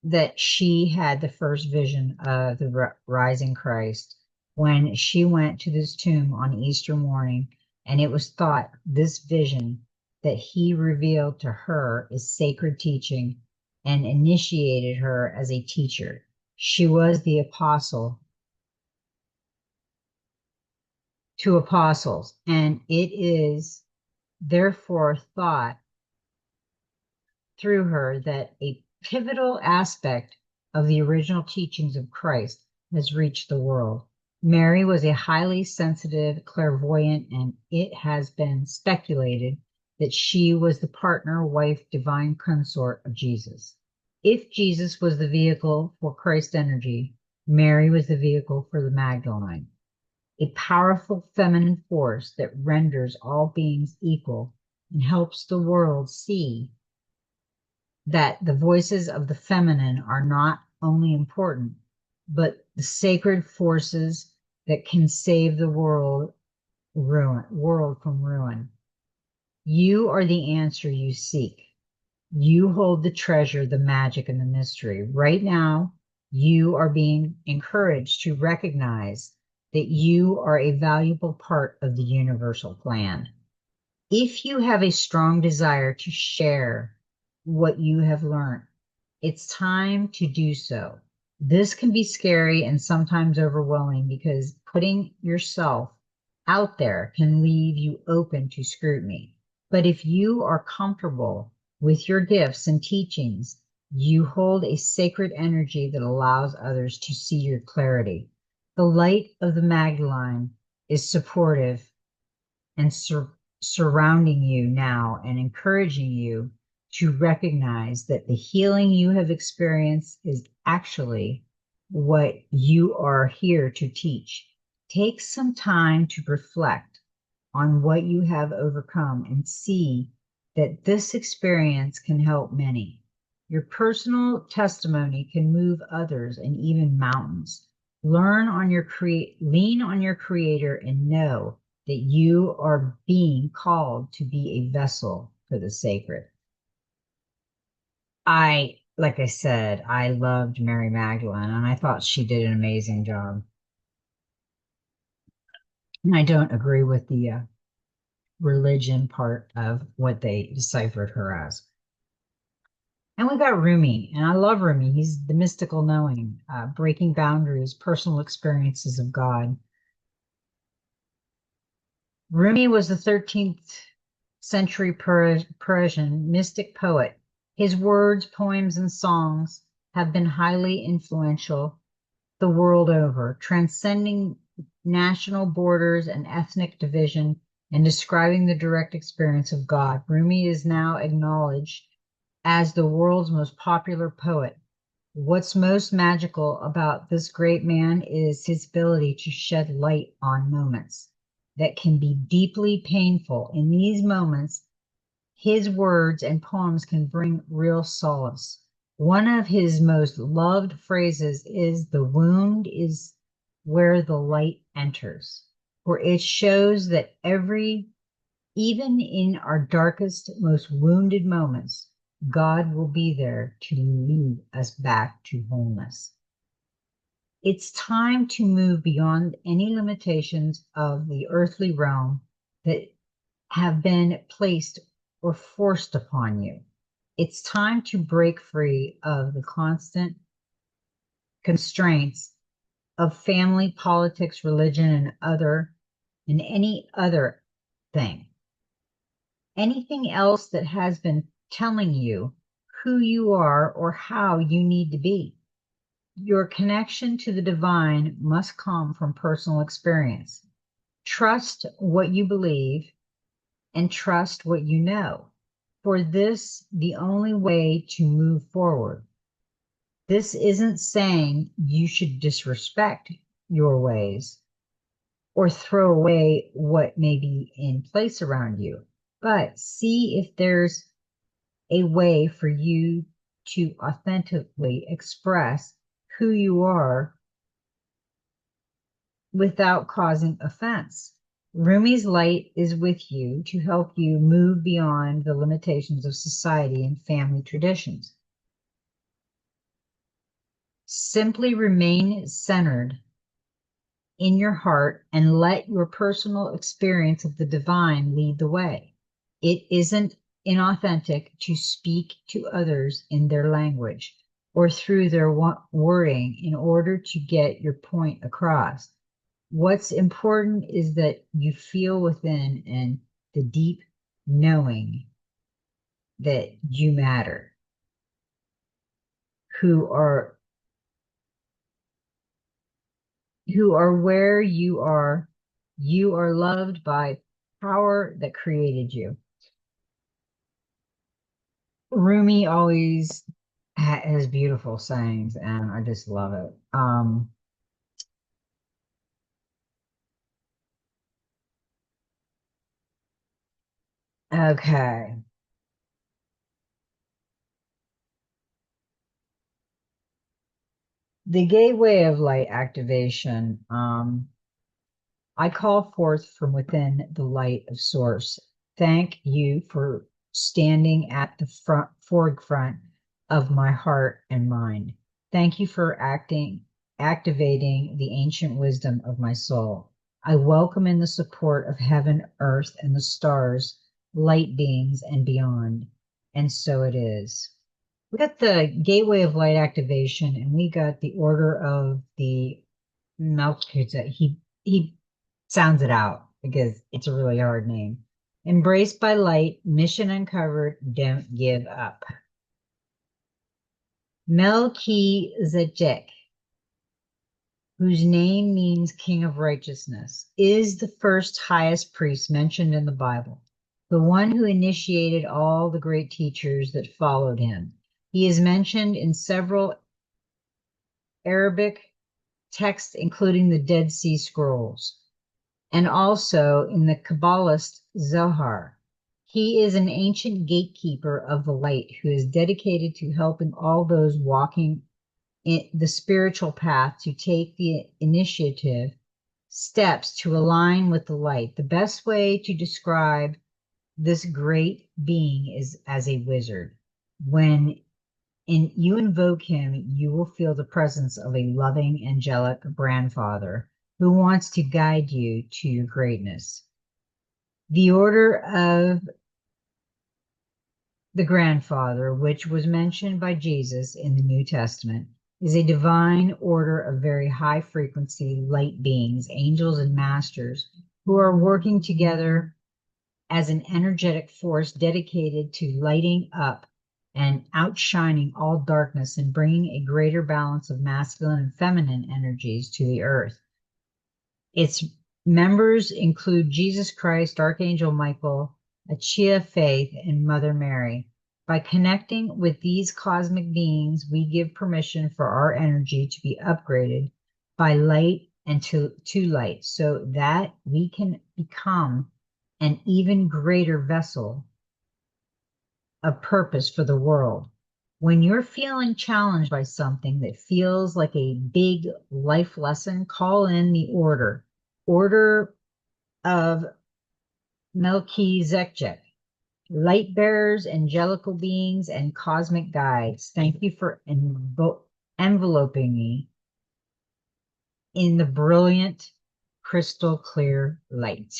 that she had the first vision of the rising Christ when she went to this tomb on Easter morning, and it was thought this vision that he revealed to her is sacred teaching and initiated her as a teacher. She was the apostle to apostles, and it is therefore thought through her that a pivotal aspect of the original teachings of Christ has reached the world. Mary was a highly sensitive clairvoyant, and it has been speculated that she was the partner, wife, divine consort of Jesus. If Jesus was the vehicle for Christ's energy, Mary was the vehicle for the Magdalene, a powerful feminine force that renders all beings equal and helps the world see that the voices of the feminine are not only important, but the sacred forces that can save the world from ruin. You are the answer you seek. You hold the treasure, the magic, and the mystery. Right now, you are being encouraged to recognize that you are a valuable part of the universal plan. If you have a strong desire to share what you have learned, it's time to do so. This can be scary and sometimes overwhelming because putting yourself out there can leave you open to scrutiny. But if you are comfortable with your gifts and teachings, you hold a sacred energy that allows others to see your clarity. The light of the Magdalene is supportive and surrounding you now and encouraging you to recognize that the healing you have experienced is actually what you are here to teach. Take some time to reflect on what you have overcome and see that this experience can help many. Your personal testimony can move others and even mountains. Lean on your creator and know that you are being called to be a vessel for the sacred. Like I said, I loved Mary Magdalene and I thought she did an amazing job. And I don't agree with the religion part of what they deciphered her as. And we got Rumi, and I love Rumi. He's the mystical knowing, breaking boundaries, personal experiences of God. Rumi was the 13th century Persian mystic poet. His words, poems, and songs have been highly influential the world over, transcending national borders and ethnic division and describing the direct experience of God. Rumi is now acknowledged as the world's most popular poet. What's most magical about this great man is his ability to shed light on moments that can be deeply painful. In these moments, his words and poems can bring real solace. One of his most loved phrases is, "The wound is where the light enters," for it shows that even in our darkest, most wounded moments, God will be there to lead us back to wholeness. It's time to move beyond any limitations of the earthly realm that have been placed or forced upon you. It's time to break free of the constant constraints of family, politics, religion, and any other thing. Anything else that has been telling you who you are or how you need to be. Your connection to the divine must come from personal experience. Trust what you believe and trust what you know. For this, the only way to move forward. This isn't saying you should disrespect your ways or throw away what may be in place around you, but see if there's a way for you to authentically express who you are without causing offense. Rumi's light is with you to help you move beyond the limitations of society and family traditions. Simply remain centered in your heart and let your personal experience of the divine lead the way. It isn't inauthentic to speak to others in their language or through their wording in order to get your point across. What's important is that you feel within and the deep knowing that you matter, who are where you are. You are loved by power that created you. Rumi always has beautiful sayings, and I just love it. Okay. The gateway of light activation. I call forth from within the light of source. Thank you for standing at the forefront of my heart and mind. Thank you for activating the ancient wisdom of my soul. I welcome in the support of heaven, earth, and the stars, light beings, and beyond. And so it is. We got the gateway of light activation, and we got the order of the Melchizedek. He sounds it out because it's a really hard name. Embraced by light, mission uncovered, don't give up. Melchizedek, whose name means King of Righteousness, is the first highest priest mentioned in the Bible, the one who initiated all the great teachers that followed him. He is mentioned in several Arabic texts, including the Dead Sea Scrolls, and also in the Kabbalist Zohar. He is an ancient gatekeeper of the light who is dedicated to helping all those walking in the spiritual path to take the initiative steps to align with the light. The best way to describe this great being is as a wizard. When you invoke him, you will feel the presence of a loving, angelic grandfather who wants to guide you to your greatness. The order of the grandfather, which was mentioned by Jesus in the New Testament, is a divine order of very high frequency light beings, angels, and masters who are working together as an energetic force dedicated to lighting up and outshining all darkness and bringing a greater balance of masculine and feminine energies to the earth. Its members include Jesus Christ, Archangel Michael, Achia Faith, and Mother Mary. By connecting with these cosmic beings, we give permission for our energy to be upgraded by light and to light so that we can become an even greater vessel of purpose for the world. When you're feeling challenged by something that feels like a big life lesson, call in the order of Melchizedek, light bearers, angelical beings, and cosmic guides. Thank you for enveloping me in the brilliant, crystal clear light.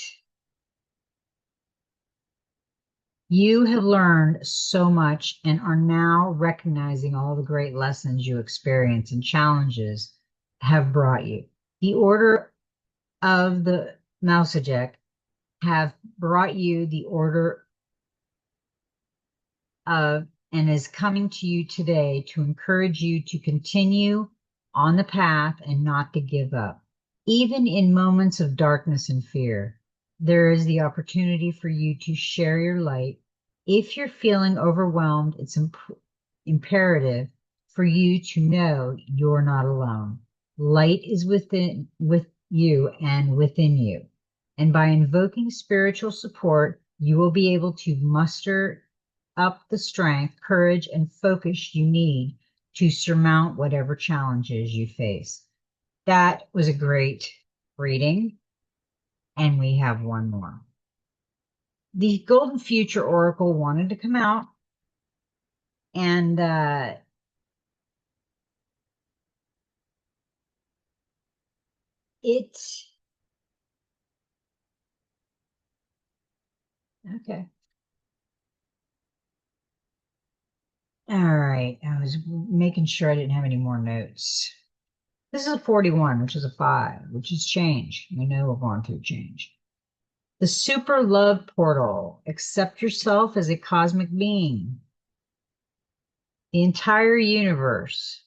You have learned so much and are now recognizing all the great lessons you experience and challenges have brought you. The Order of the Mousajek have brought you the order of and is coming to you today to encourage you to continue on the path and not to give up. Even in moments of darkness and fear, there is the opportunity for you to share your light. If you're feeling overwhelmed, it's imperative for you to know you're not alone. Light is with you and within you. And by invoking spiritual support, you will be able to muster up the strength, courage, and focus you need to surmount whatever challenges you face. That was a great reading. And we have one more. The Golden Future Oracle wanted to come out, and it, okay. All right. I was making sure I didn't have any more notes. This is a 41, which is a 5, which is change. We know we're going through change. The Super Love Portal. Accept yourself as a cosmic being. The entire universe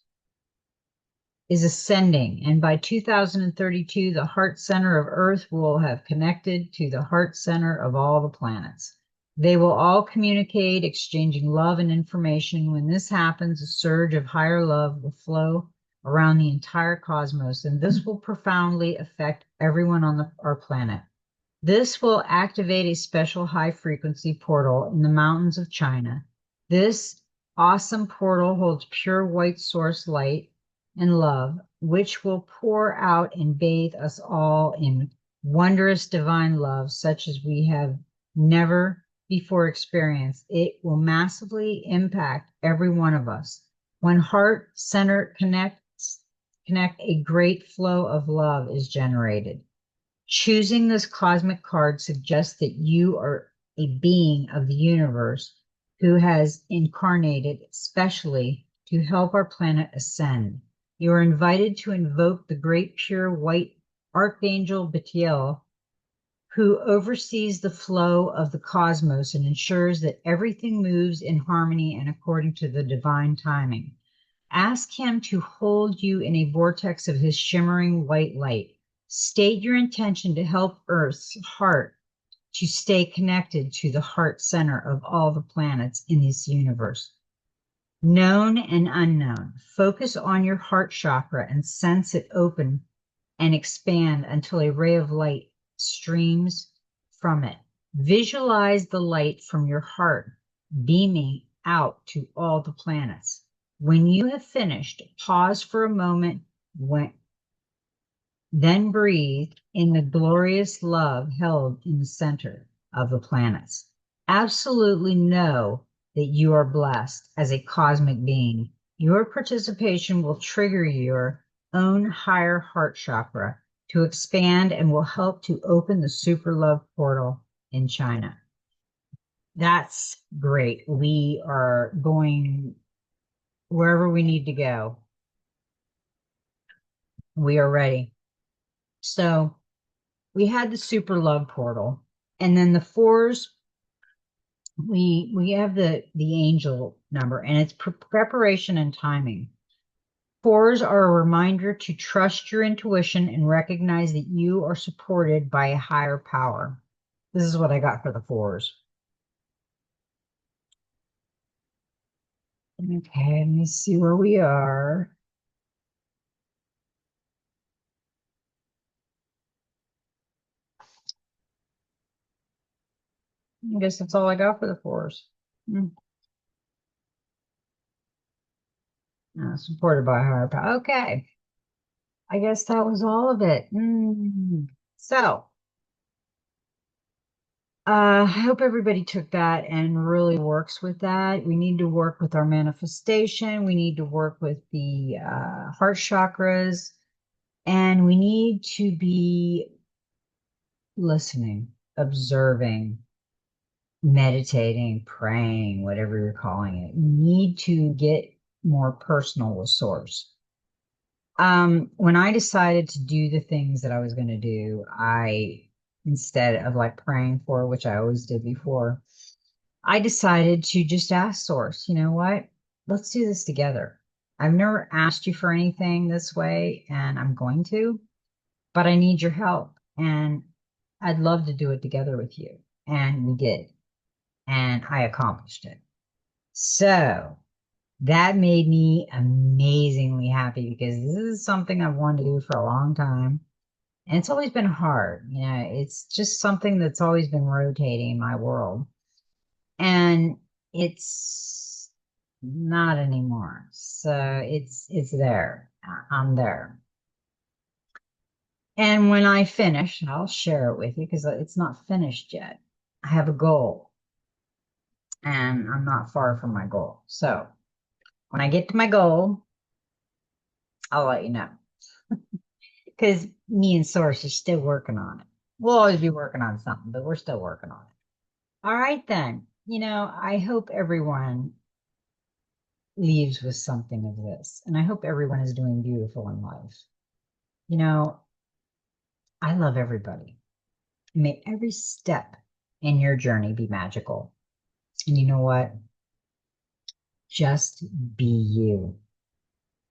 is ascending, and by 2032, the heart center of Earth will have connected to the heart center of all the planets. They will all communicate, exchanging love and information. When this happens, a surge of higher love will flow around the entire cosmos, and this will profoundly affect everyone on our planet. This will activate a special high frequency portal in the mountains of China. This awesome portal holds pure white source light and love, which will pour out and bathe us all in wondrous divine love, such as we have never before experienced. It will massively impact every one of us. When heart center connect, a great flow of love is generated. Choosing this cosmic card suggests that you are a being of the universe who has incarnated specially to help our planet ascend. You are invited to invoke the great pure white Archangel Batiel, who oversees the flow of the cosmos and ensures that everything moves in harmony and according to the divine timing. Ask him to hold you in a vortex of his shimmering white light. State your intention to help Earth's heart to stay connected to the heart center of all the planets in this universe. Known and unknown. Focus on your heart chakra and sense it open and expand until a ray of light streams from it. Visualize the light from your heart beaming out to all the planets. When you have finished, pause for a moment, then breathe in the glorious love held in the center of the planets. Absolutely know that you are blessed as a cosmic being. Your participation will trigger your own higher heart chakra to expand and will help to open the super love portal in China. That's great. We are going wherever we need to go. We are ready. So we had the super love portal, and then the fours, we have the angel number, and it's preparation and timing. Fours are a reminder to trust your intuition and recognize that you are supported by a higher power. This is what I got for the fours. Okay, let me see where we are. I guess that's all I got for the fours. Supported by a higher power. Okay. I guess that was all of it. So, I hope everybody took that and really works with that. We need to work with our manifestation. We need to work with the heart chakras. And we need to be listening, observing, meditating, praying, whatever you're calling it. We need to get more personal with Source. When I decided to do the things that I was going to do, instead of like praying for, which I always did before, I decided to just ask Source, you know what? Let's do this together. I've never asked you for anything this way, and I'm going to, but I need your help. And I'd love to do it together with you. And we did. And I accomplished it. So that made me amazingly happy because this is something I've wanted to do for a long time. And it's always been hard. It's just something that's always been rotating in my world. And it's not anymore. So it's there. I'm there. And when I finish, I'll share it with you because it's not finished yet. I have a goal and I'm not far from my goal. So when I get to my goal, I'll let you know. Because me and Source are still working on it. We'll always be working on something, but we're still working on it. All right, then. I hope everyone leaves with something of this, and I hope everyone is doing beautiful in life. You know, I love everybody. May every step in your journey be magical. And you know what? Just be you.